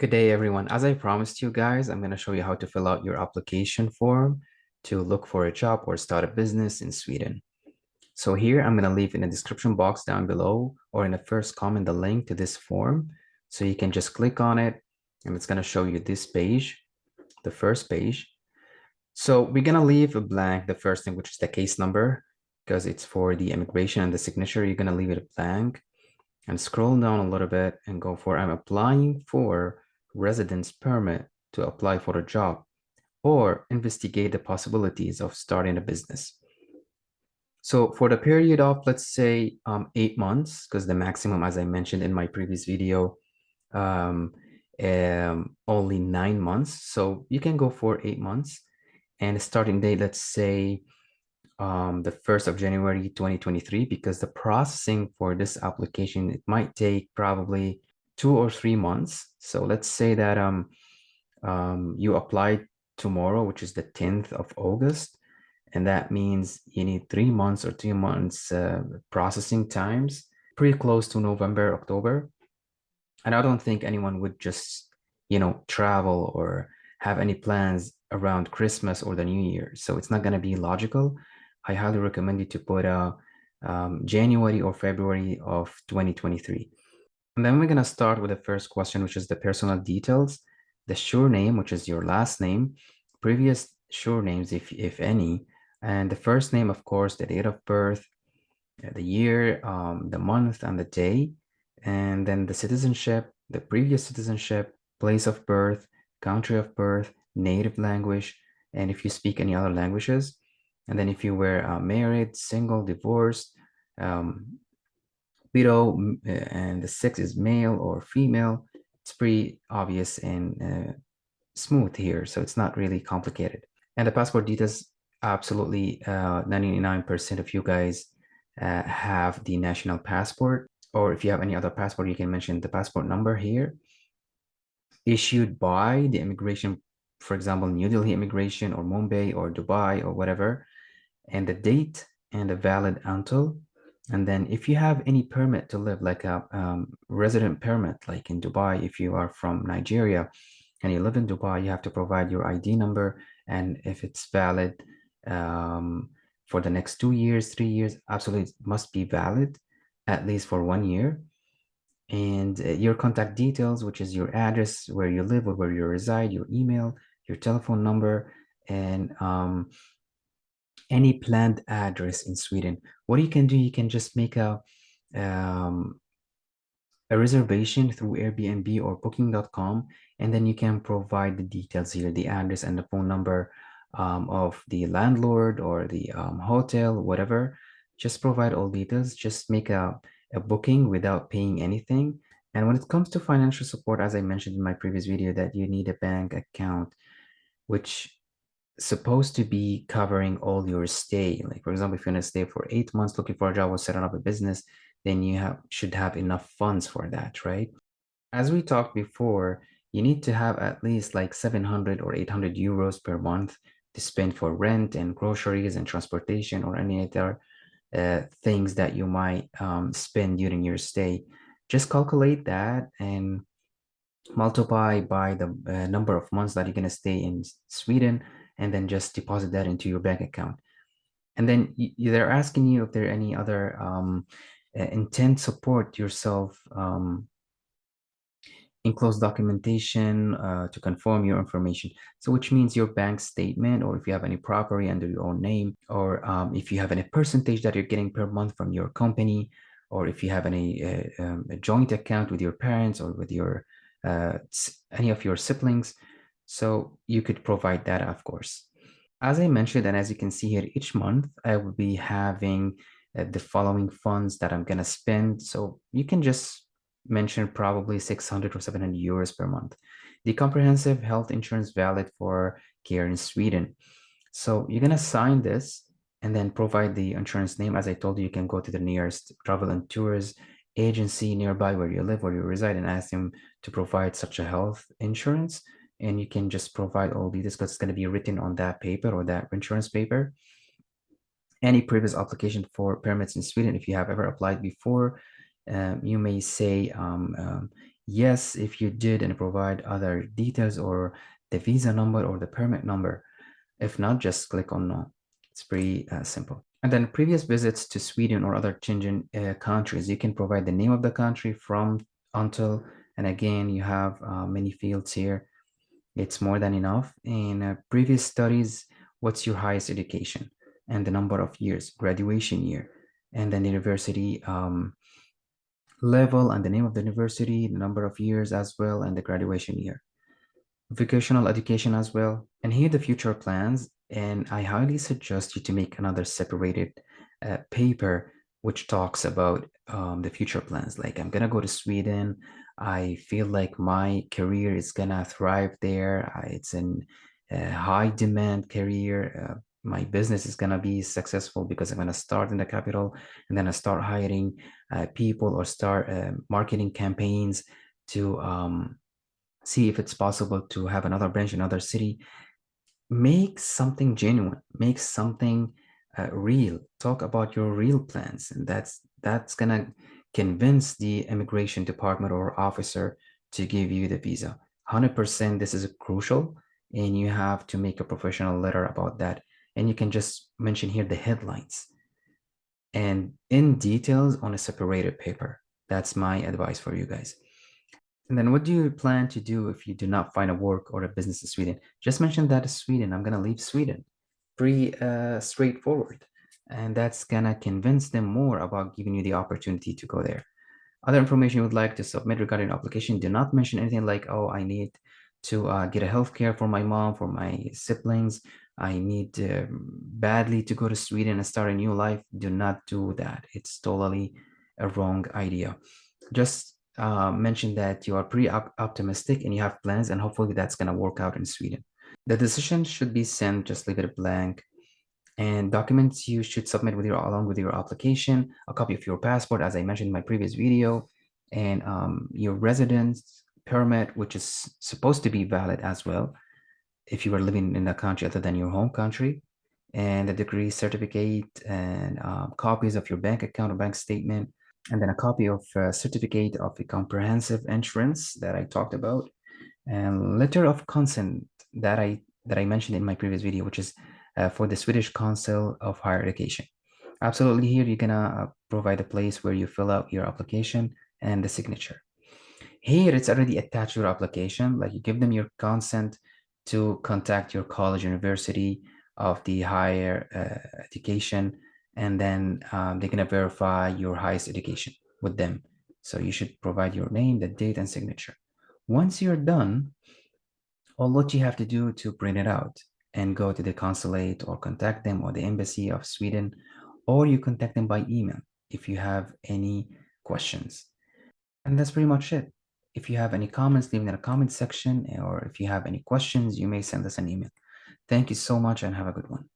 Good day, everyone. As I promised you guys, I'm going to show you how to fill out your application form to look for a job or start a business in Sweden. So here, I'm going to leave in the description box down below or in the first comment the link to this form. So you can just click on it and it's going to show you this page, the first page. So we're going to leave a blank, the first thing, which is the case number, because it's for the immigration and the signature. You're going to leave it blank and scroll down a little bit and go for I'm applying for residence permit to apply for a job or investigate the possibilities of starting a business. So for the period of, let's say, 8 months, because the maximum, as I mentioned in my previous video, um, only 9 months. So you can go for 8 months and starting date, let's say, the 1st of January 2023, because the processing for this application, it might take probably 2 or 3 months. So let's say that you apply tomorrow, which is the 10th of August, and that means you need 3 months or 2 months processing times, pretty close to November, October. And I don't think anyone would just, travel or have any plans around Christmas or the New Year. So it's not going to be logical. I highly recommend you to put January or February of 2023. And then we're going to start with the first question, which is the personal details, the surname, which is your last name, previous surnames, if any, and the first name, of course, the date of birth, the year, the month, and the day, and then the citizenship, the previous citizenship, place of birth, country of birth, native language, and if you speak any other languages. And then if you were married, single, divorced, widow, and the sex is male or female, it's pretty obvious and smooth here. So it's not really complicated. And the passport details, absolutely 99% of you guys have the national passport. Or if you have any other passport, you can mention the passport number here. Issued by the immigration, for example, New Delhi immigration or Mumbai or Dubai or whatever. And the date and the valid until. And then if you have any permit to live, like a resident permit, like in Dubai, if you are from Nigeria and you live in Dubai, you have to provide your ID number. And if it's valid for the next 2 years, 3 years, absolutely must be valid, at least for 1 year. And your contact details, which is your address, where you live or where you reside, your email, your telephone number, and any planned address in Sweden. What you can do, you can just make a reservation through Airbnb or booking.com, and then you can provide the details here, the address and the phone number of the landlord or the hotel, whatever. Just provide all details. Just make a booking without paying anything. And when it comes to financial support, as I mentioned in my previous video, that you need a bank account, which supposed to be covering all your stay. Like, for example, if you're going to stay for 8 months looking for a job or setting up a business, then you should have enough funds for that, right? As we talked before, you need to have at least like 700 or 800 euros per month to spend for rent and groceries and transportation or any other things that you might spend during your stay. Just calculate that and multiply by the number of months that you're going to stay in Sweden, and then just deposit that into your bank account. And then they're asking you if there are any other intent support yourself, enclosed documentation to confirm your information. So which means your bank statement, or if you have any property under your own name, or if you have any percentage that you're getting per month from your company, or if you have any a joint account with your parents or with your any of your siblings. So you could provide that, of course. As I mentioned, and as you can see here, each month I will be having the following funds that I'm going to spend. So you can just mention probably 600 or 700 euros per month. The comprehensive health insurance valid for care in Sweden. So you're going to sign this and then provide the insurance name. As I told you, you can go to the nearest travel and tours agency nearby where you live, where you reside, and ask them to provide such a health insurance. And you can just provide all details because it's going to be written on that paper or that insurance paper. Any previous application for permits in Sweden, if you have ever applied before, you may say yes if you did and provide other details or the visa number or the permit number. If not, just click on no. It's pretty simple. And then previous visits to Sweden or other Schengen countries, you can provide the name of the country from until, and again, you have many fields here. It's more than enough. In previous studies, what's your highest education and the number of years, graduation year, and then the university level and the name of the university, the number of years as well, and the graduation year. Vocational education as well. And here the future plans. And I highly suggest you to make another separated paper which talks about the future plans. Like, I'm gonna go to Sweden. I feel like my career is gonna thrive there. It's in a high demand career. My business is gonna be successful because I'm gonna start in the capital and then I start hiring people or start marketing campaigns to see if it's possible to have another branch in another city. Make something genuine, make something real. Talk about your real plans, and that's gonna convince the immigration department or officer to give you the visa. 100% this is crucial, and you have to make a professional letter about that. And you can just mention here the headlines and in details on a separated paper. That's my advice for you guys. And then what do you plan to do if you do not find a work or a business in Sweden? Just mention that it's Sweden. I'm gonna leave Sweden. Pretty straightforward. And that's gonna convince them more about giving you the opportunity to go there. Other information you would like to submit regarding an application, do not mention anything like, oh, I need to get a healthcare for my mom, for my siblings. I need badly to go to Sweden and start a new life. Do not do that. It's totally a wrong idea. Just mention that you are pretty optimistic and you have plans, and hopefully that's going to work out in Sweden. The decision should be sent, just leave it blank. And documents you should submit with your along with your application, a copy of your passport, as I mentioned in my previous video, and your residence permit, which is supposed to be valid as well if you are living in a country other than your home country, and a degree certificate, and copies of your bank account or bank statement, and then a copy of a certificate of a comprehensive insurance that I talked about, and letter of consent that I mentioned in my previous video, which is for the Swedish Council of Higher Education. Absolutely, here you're gonna provide a place where you fill out your application and the signature. Here it's already attached to your application, like you give them your consent to contact your college, university of the higher education, and then they're gonna verify your highest education with them. So you should provide your name, the date, and signature. Once you're done, all what you have to do to print it out and go to the consulate or contact them or the embassy of Sweden, or you contact them by email if you have any questions. And that's pretty much it. If you have any comments, leave it in the comment section, or if you have any questions, you may send us an email. Thank you so much and have a good one.